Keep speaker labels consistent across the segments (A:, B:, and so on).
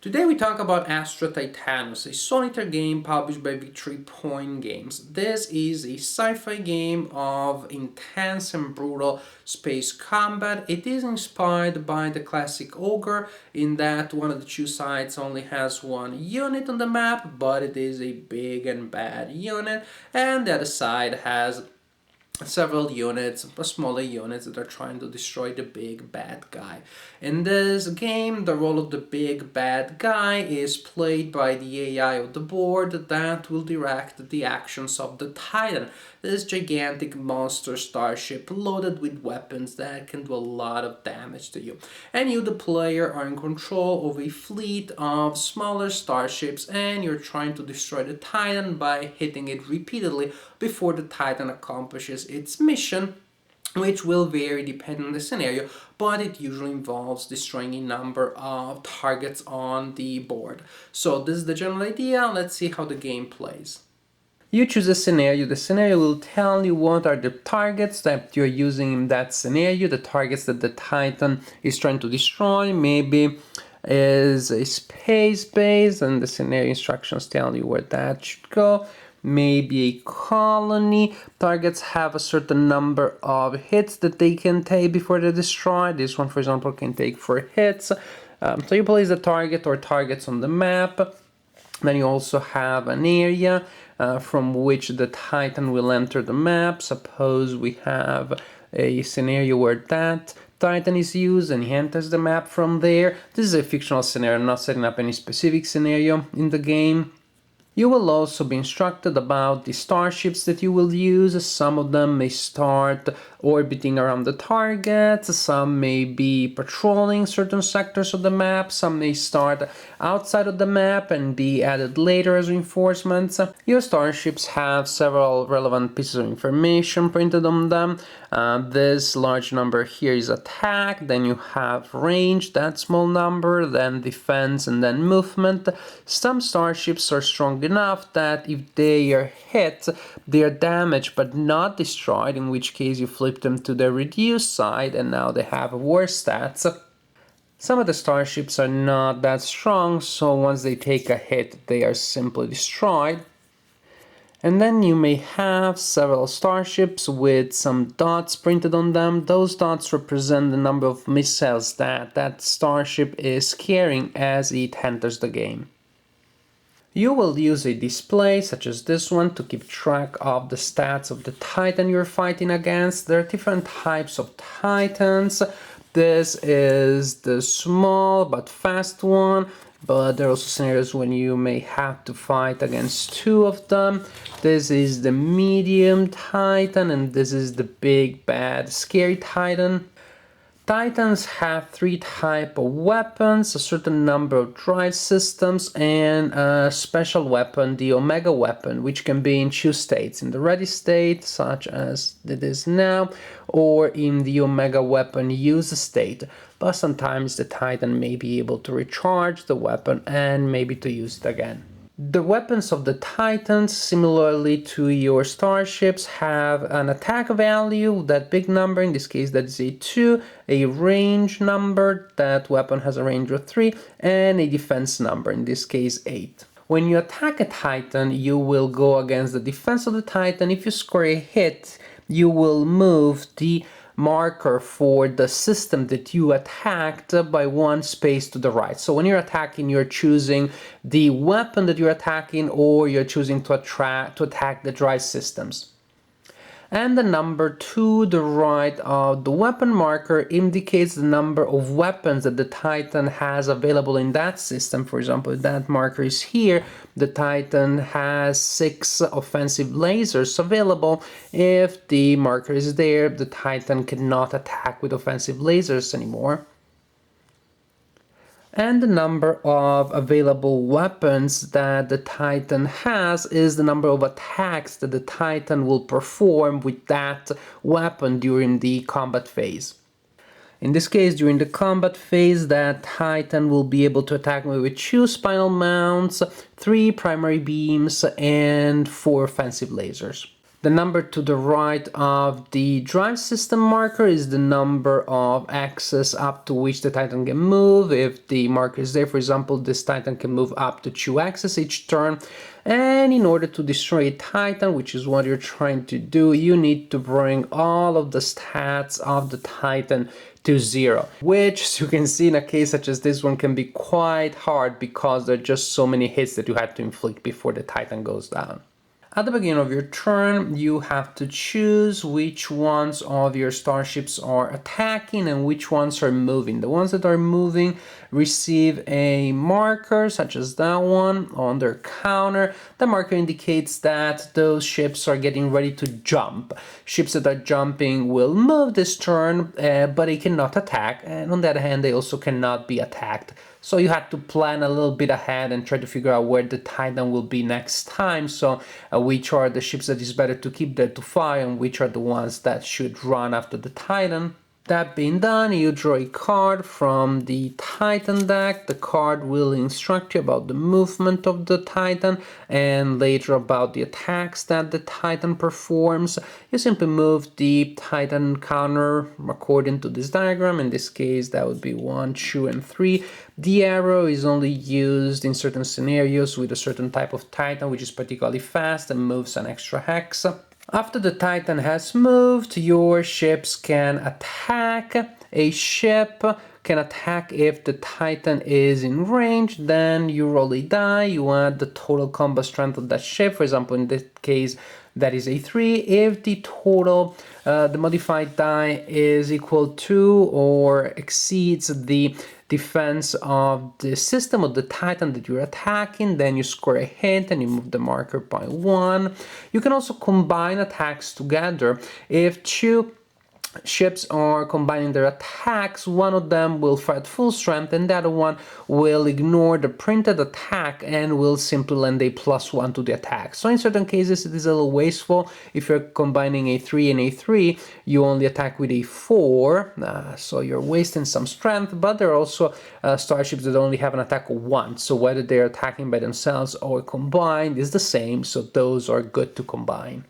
A: Today we talk about Astra Titanus, a solitaire game published by Victory Point Games. This is a sci-fi game of intense and brutal space combat. It is inspired by the classic Ogre in that one of the two sides only has one unit on the map, but it is a big and bad unit, and the other side has several units, smaller units that are trying to destroy the big bad guy. In this game, the role of the big bad guy is played by the AI of the board that will direct the actions of the Titan, this gigantic monster starship loaded with weapons that can do a lot of damage to you. And you, the player, are in control of a fleet of smaller starships, and you're trying to destroy the Titan by hitting it repeatedly before the Titan accomplishes its mission, which will vary depending on the scenario, but it usually involves destroying a number of targets on the board. So this is the general idea. Let's see how the game plays. You choose a scenario. The scenario will tell you what are the targets that you're using in that scenario, the targets that the Titan is trying to destroy. Maybe is a space base, and the scenario instructions tell you where that should go. Maybe a colony. Targets have a certain number of hits that they can take before they're destroyed. This one, for example, can take 4 hits. So you place a target or targets on the map. Then you also have an area from which the Titan will enter the map. Suppose we have a scenario where that Titan is used and he enters the map from there. This is a fictional scenario, I'm not setting up any specific scenario in the game. You will also be instructed about the starships that you will use. Some of them may start orbiting around the target, some may be patrolling certain sectors of the map, some may start outside of the map and be added later as reinforcements. Your starships have several relevant pieces of information printed on them. This large number here is attack, then you have range, that small number, then defense, and then movement. Some starships are strong enough that if they are hit, they are damaged but not destroyed, in which case you flip them to the reduced side and now they have worse stats. Some of the starships are not that strong, so once they take a hit, they are simply destroyed. And then you may have several starships with some dots printed on them. Those dots represent the number of missiles that starship is carrying as it enters the game. You will use a display such as this one to keep track of the stats of the Titan you're fighting against. There are different types of Titans. This is the small but fast one, but there are also scenarios when you may have to fight against 2 of them. This is the medium Titan, and this is the big bad scary Titan. Titans have 3 types of weapons, a certain number of drive systems, and a special weapon, the Omega weapon, which can be in 2 states, in the ready state, such as it is now, or in the Omega weapon use state. But sometimes the Titan may be able to recharge the weapon and maybe to use it again. The weapons of the Titans, similarly to your starships, have an attack value, that big number, in this case that is a 2, a range number, that weapon has a range of 3, and a defense number, in this case 8. When you attack a Titan, you will go against the defense of the Titan. If you score a hit, you will move the marker for the system that you attacked by 1 space to the right. So when you're attacking, you're choosing the weapon that you're attacking, or you're choosing to attack the drive systems. And the number to the right of the weapon marker indicates the number of weapons that the Titan has available in that system. For example, if that marker is here, the Titan has 6 offensive lasers available. If the marker is there, the Titan cannot attack with offensive lasers anymore. And the number of available weapons that the Titan has is the number of attacks that the Titan will perform with that weapon during the combat phase. In this case, during the combat phase, that Titan will be able to attack me with 2 spinal mounts, 3 primary beams, and 4 offensive lasers. The number to the right of the drive system marker is the number of axes up to which the Titan can move. If the marker is there, for example, this Titan can move up to 2 axes each turn. And in order to destroy a Titan, which is what you're trying to do, you need to bring all of the stats of the Titan to 0, which, as you can see in a case such as this one, can be quite hard because there are just so many hits that you have to inflict before the Titan goes down. At the beginning of your turn, you have to choose which ones of your starships are attacking and which ones are moving. The ones that are moving receive a marker, such as that one, on their counter. The marker indicates that those ships are getting ready to jump. Ships that are jumping will move this turn, but they cannot attack, and on the other hand, they also cannot be attacked. So you have to plan a little bit ahead and try to figure out where the Titan will be next time. So which are the ships that is better to keep there to fire and which are the ones that should run after the Titan. That being done, you draw a card from the Titan deck. The card will instruct you about the movement of the Titan and later about the attacks that the Titan performs. You simply move the Titan counter according to this diagram. In this case, that would be 1, 2, and 3. The arrow is only used in certain scenarios with a certain type of Titan, which is particularly fast and moves an extra hex. After the Titan has moved, your ships can attack. A ship can attack if the Titan is in range. Then you roll a die, you add the total combat strength of that ship. For example, in this case, that is a 3. If the total, the modified die is equal to or exceeds the defense of the system of the Titan that you're attacking, then you score a hit and you move the marker by 1. You can also combine attacks together. If 2 ships are combining their attacks, one of them will fire at full strength and the other one will ignore the printed attack and will simply lend a +1 to the attack. So in certain cases it is a little wasteful. If you're combining a 3 and a 3, you only attack with a 4, so you're wasting some strength, but there are also starships that only have an attack of 1, so whether they're attacking by themselves or combined is the same, so those are good to combine.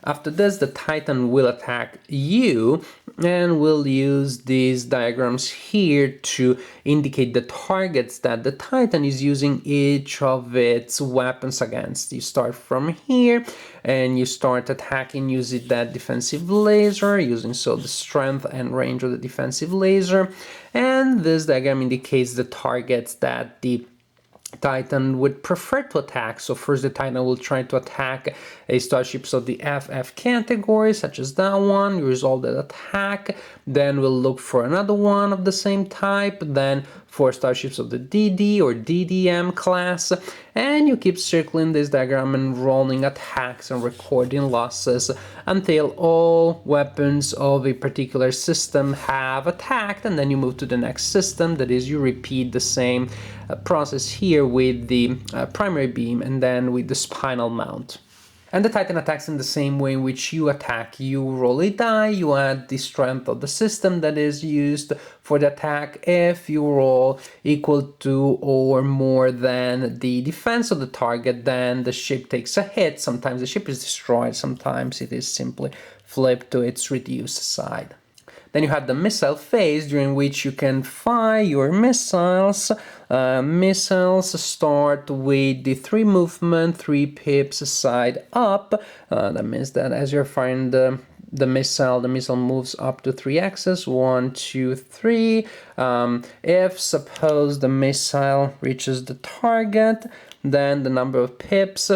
A: After this, the Titan will attack you, and we'll use these diagrams here to indicate the targets that the Titan is using each of its weapons against. You start from here, and you start attacking using that defensive laser, using so the strength and range of the defensive laser, and this diagram indicates the targets that the Titan would prefer to attack. So first the Titan will try to attack a starships of the FF category, such as that one. You resolve that attack, then we'll look for another one of the same type, then for starships of the DD or DDM class, and you keep circling this diagram and rolling attacks and recording losses until all weapons of a particular system have attacked, and then you move to the next system. That is, you repeat the same process here with the primary beam and then with the spinal mount. And the Titan attacks in the same way in which you attack. You roll a die, you add the strength of the system that is used for the attack. If you roll equal to or more than the defense of the target, then the ship takes a hit. Sometimes the ship is destroyed, sometimes it is simply flipped to its reduced side. Then you have the missile phase, during which you can fire your missiles. Missiles start with the 3 movement, 3 pips side up. That means that as you're firing the missile moves up to 3 axes, 1, 2, 3. If suppose the missile reaches the target, then the number of pips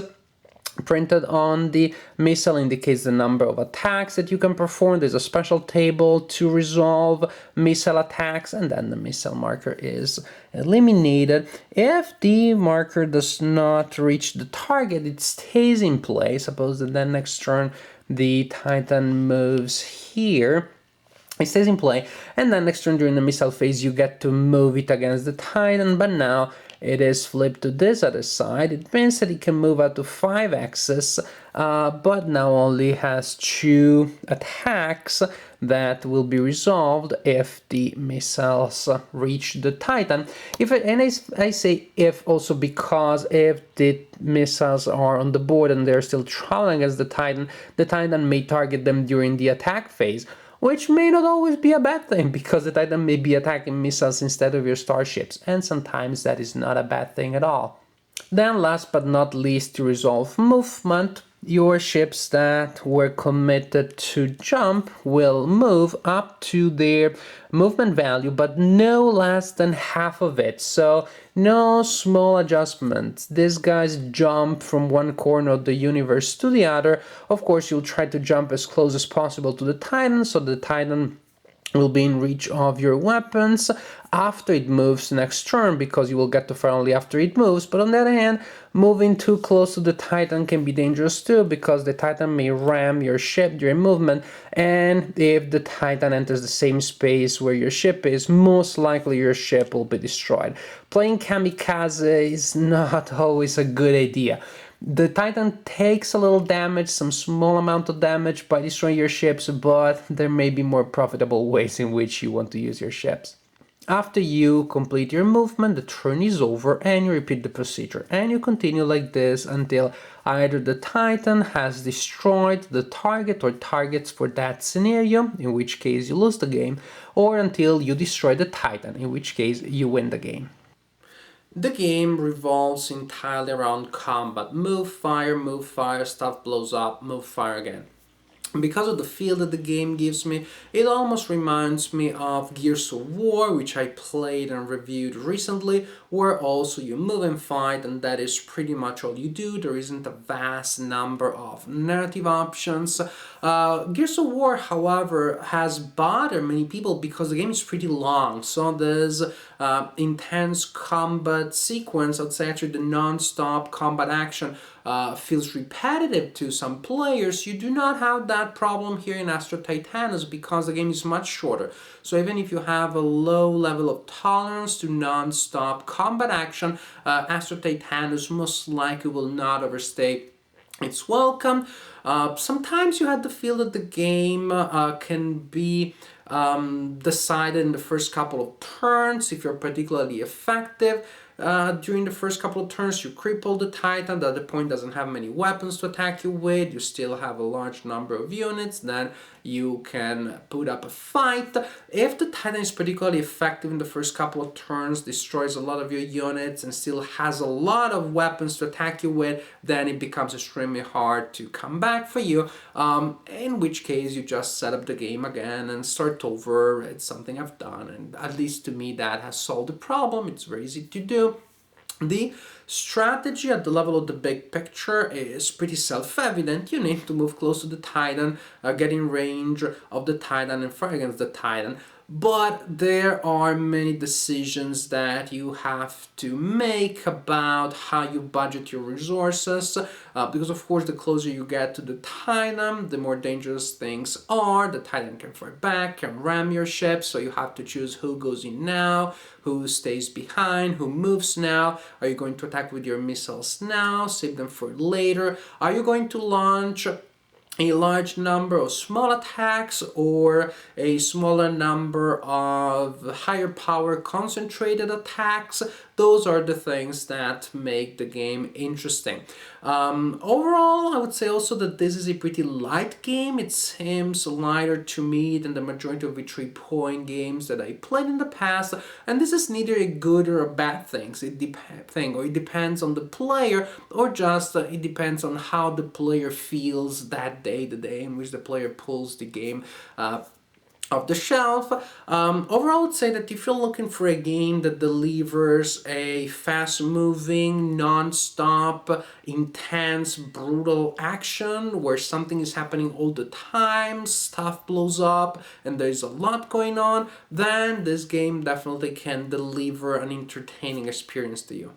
A: printed on the missile indicates the number of attacks that you can perform. There's a special table to resolve missile attacks, and then the missile marker is eliminated. If the marker does not reach the target, it stays in place. Suppose that then next turn the Titan moves here. It stays in play, and then next turn during the missile phase you get to move it against the Titan, but now it is flipped to this other side. It means that it can move out to 5 axis, but now only has 2 attacks that will be resolved if the missiles reach the Titan. I say if also because if the missiles are on the board and they're still traveling as the Titan may target them during the attack phase, which may not always be a bad thing, because the Titan may be attacking missiles instead of your starships, and sometimes that is not a bad thing at all. Then last but not least, to resolve movement, your ships that were committed to jump will move up to their movement value, but no less than half of it. So no small adjustments. These guys jump from one corner of the universe to the other. Of course, you'll try to jump as close as possible to the Titan, so the Titan will be in reach of your weapons after it moves next turn, because you will get to fire only after it moves. But on the other hand, moving too close to the Titan can be dangerous too, because the Titan may ram your ship during movement, and if the Titan enters the same space where your ship is, most likely your ship will be destroyed. Playing kamikaze is not always a good idea. The Titan takes a little damage, some small amount of damage by destroying your ships, but there may be more profitable ways in which you want to use your ships. After you complete your movement, the turn is over and you repeat the procedure. And you continue like this until either the Titan has destroyed the target or targets for that scenario, in which case you lose the game, or until you destroy the Titan, in which case you win the game. The game revolves entirely around combat. Move, fire, stuff blows up, move, fire again. Because of the feel that the game gives me, it almost reminds me of Gears of War, which I played and reviewed recently, where also you move and fight, and that is pretty much all you do. There isn't a vast number of narrative options. Gears of War, however, has bothered many people because the game is pretty long, so there's intense combat sequence. I'd say actually the non-stop combat action feels repetitive to some players. You do not have that problem here in Astra Titanus because the game is much shorter. So even if you have a low level of tolerance to non-stop combat action, Astra Titanus most likely will not overstay its welcome. Sometimes you had the feel that the game can be decided in the first couple of turns if you're particularly effective. During the first couple of turns, you cripple the Titan. The other point doesn't have many weapons to attack you with. You still have a large number of units. Then you can put up a fight. If the Titan is particularly effective in the first couple of turns, destroys a lot of your units, and still has a lot of weapons to attack you with, then it becomes extremely hard to come back for you. In which case, you just set up the game again and start over. It's something I've done, and at least to me, that has solved the problem. It's very easy to do. The strategy at the level of the big picture is pretty self-evident. You need to move close to the Titan, get in range of the Titan and fire against the Titan. But there are many decisions that you have to make about how you budget your resources, because of course the closer you get to the Titan, the more dangerous things are. The Titan can fire back, can ram your ship, so you have to choose who goes in now, who stays behind, who moves now. Are you going to attack with your missiles now, save them for later? Are you going to launch a large number of small attacks or a smaller number of higher power concentrated attacks? Those are the things that make the game interesting. Overall, I would say also that this is a pretty light game. It seems lighter to me than the majority of V3 point games that I played in the past, and this is neither a good or a bad thing. It depends on the player, or just it depends on how the player feels that day, the day in which the player pulls the game off the shelf. Overall, I would say that if you're looking for a game that delivers a fast-moving, non-stop, intense, brutal action where something is happening all the time, stuff blows up, and there's a lot going on, then this game definitely can deliver an entertaining experience to you.